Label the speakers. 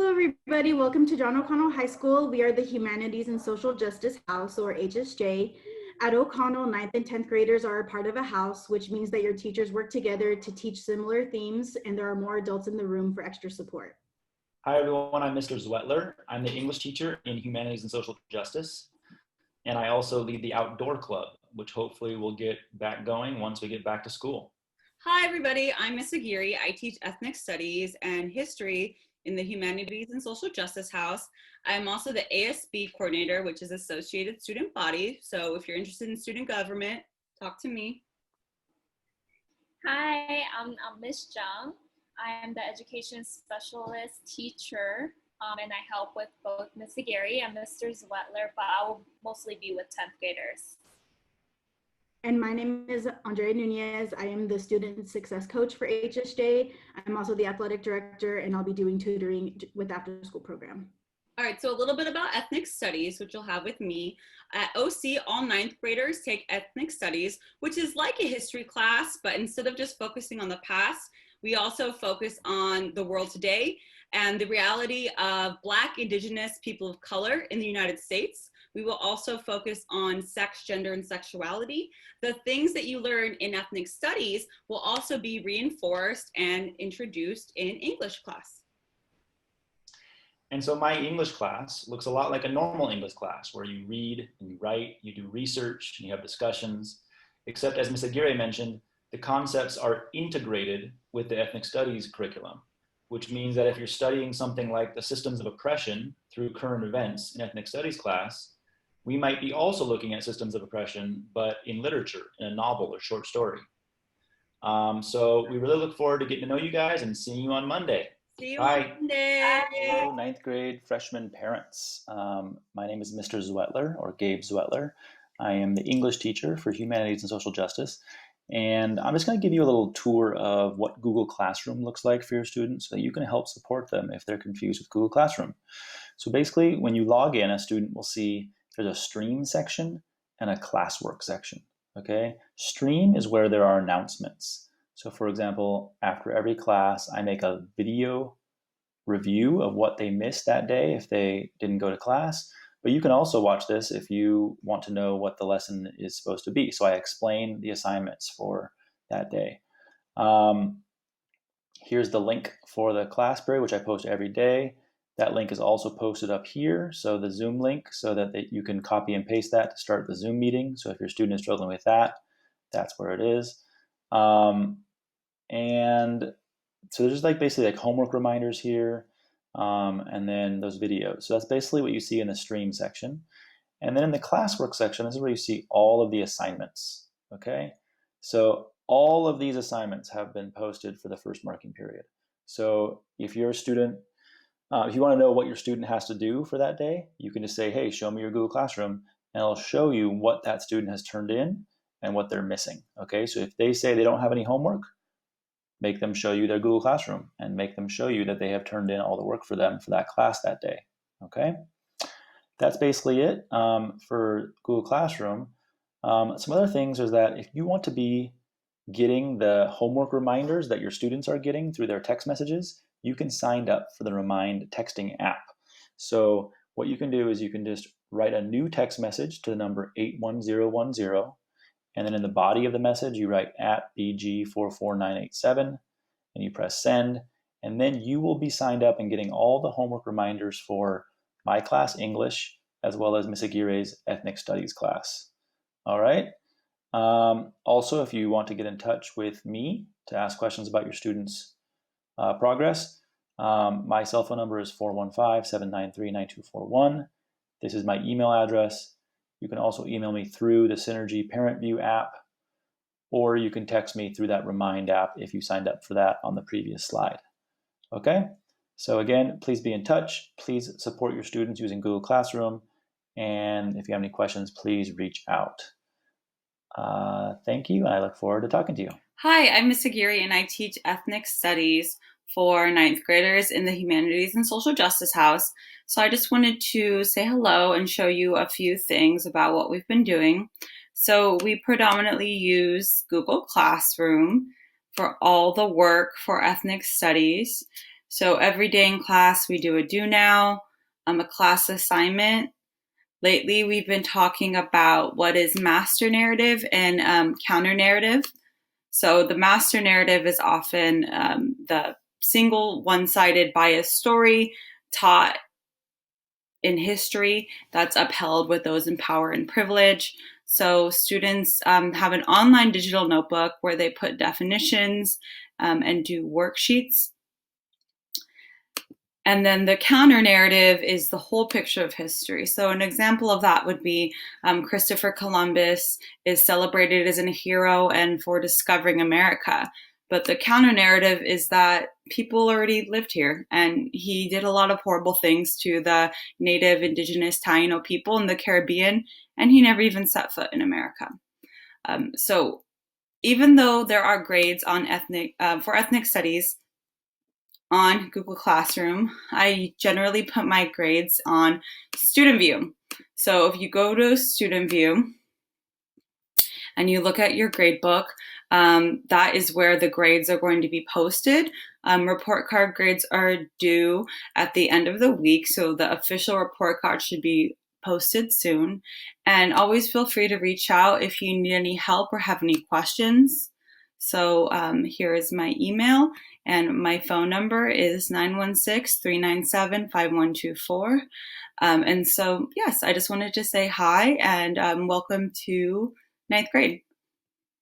Speaker 1: Hello, everybody. Welcome to John O'Connell High School. We are the Humanities and Social Justice House, or HSJ. At O'Connell, 9th and 10th graders are a part of a house, which means that your teachers work together to teach similar themes, and there are more adults in the room for extra support.
Speaker 2: Hi, everyone. I'm Mr. Zwettler. I'm the English teacher in Humanities and Social Justice, and I also lead the Outdoor Club, which hopefully will get back going once we get back to school.
Speaker 3: Hi, everybody. I'm Miss Aguirre. I teach ethnic studies and history in the Humanities and Social Justice House. I'm also the ASB coordinator, which is Associated Student Body. So if you're interested in student government, talk to me.
Speaker 4: Hi, I'm Miss Zhang. I am the education specialist teacher, and I help with both Miss Aguirre and Mr. Zwettler, but I will mostly be with 10th graders.
Speaker 1: And my name is Andrea Nunez. I am the student success coach for HSJ. I'm also the athletic director, and I'll be doing tutoring with after school program.
Speaker 3: All right, so a little bit about ethnic studies, which you'll have with me. At OC, all 9th graders take ethnic studies, which is like a history class, but instead of just focusing on the past, we also focus on the world today and the reality of Black, Indigenous, people of color in the United States. We will also focus on sex, gender, and sexuality. The things that you learn in ethnic studies will also be reinforced and introduced in English class.
Speaker 2: And so my English class looks a lot like a normal English class where you read and you write, you do research, and you have discussions, except as Ms. Aguirre mentioned, the concepts are integrated with the ethnic studies curriculum, which means that if you're studying something like the systems of oppression through current events in ethnic studies class, we might be also looking at systems of oppression, but in literature, in a novel or short story. So we really look forward to getting to know you guys and seeing you on Monday.
Speaker 3: See you
Speaker 2: Bye.
Speaker 3: on Monday.
Speaker 5: Hello, 9th grade freshman parents. My name is Mr. Zwettler, or Gabe Zwettler. I am the English teacher for Humanities and Social Justice. And I'm just going to give you a little tour of what Google Classroom looks like for your students so that you can help support them if they're confused with Google Classroom. So basically, when you log in, a student will see there's a stream section and a classwork section. Okay, stream is where there are announcements. So for example, after every class, I make a video review of what they missed that day if they didn't go to class. But you can also watch this if you want to know what the lesson is supposed to be. So I explain the assignments for that day. Here's the link for the class period, which I post every day. That link is also posted up here. So the Zoom link, so that you can copy and paste that to start the Zoom meeting. So if your student is struggling with that, that's where it is. And so there's basically homework reminders here, and then those videos. So that's basically what you see in the stream section. And then in the classwork section, this is where you see all of the assignments, okay? So all of these assignments have been posted for the first marking period. So if you're a student, if you want to know what your student has to do for that day, you can just say, hey, show me your Google Classroom, and it'll show you what that student has turned in and what they're missing, okay? So if they say they don't have any homework, make them show you their Google Classroom and make them show you that they have turned in all the work for them for that class that day, okay? That's basically it for Google Classroom. Some other things is that if you want to be getting the homework reminders that your students are getting through their text messages, you can sign up for the Remind texting app. So what you can do is you can just write a new text message to the number 81010, and then in the body of the message, you write @BG44987, and you press send, and then you will be signed up and getting all the homework reminders for my class English, as well as Miss Aguirre's ethnic studies class. All right. Also, if you want to get in touch with me to ask questions about your students' progress, my cell phone number is 415-793-9241. This is my email address. You can also email me through the Synergy Parent View app, or you can text me through that Remind app if you signed up for that on the previous slide. Okay, so again, please be in touch. Please support your students using Google Classroom. And if you have any questions, please reach out. Thank you, and I look forward to talking to you.
Speaker 3: Hi, I'm Miss Aguirre, and I teach ethnic studies for 9th graders in the Humanities and Social Justice House. So I just wanted to say hello and show you a few things about what we've been doing. So we predominantly use Google Classroom for all the work for ethnic studies. So every day in class, we do a do now, a class assignment. Lately, we've been talking about what is master narrative and counter narrative. So the master narrative is often the single one-sided biased story taught in history that's upheld with those in power and privilege. So students have an online digital notebook where they put definitions and do worksheets. And then the counter narrative is the whole picture of history. So an example of that would be Christopher Columbus is celebrated as a hero and for discovering America. But the counter narrative is that people already lived here and he did a lot of horrible things to the native indigenous Taino people in the Caribbean, and he never even set foot in America. So even though there are grades on for ethnic studies on Google Classroom, I generally put my grades on Student View. So if you go to Student View and you look at your grade book, that is where the grades are going to be posted. Report card grades are due at the end of the week, so the official report card should be posted soon. And always feel free to reach out if you need any help or have any questions. So here is my email, and my phone number is 916-397-5124. And so, yes, I just wanted to say hi and welcome to ninth grade.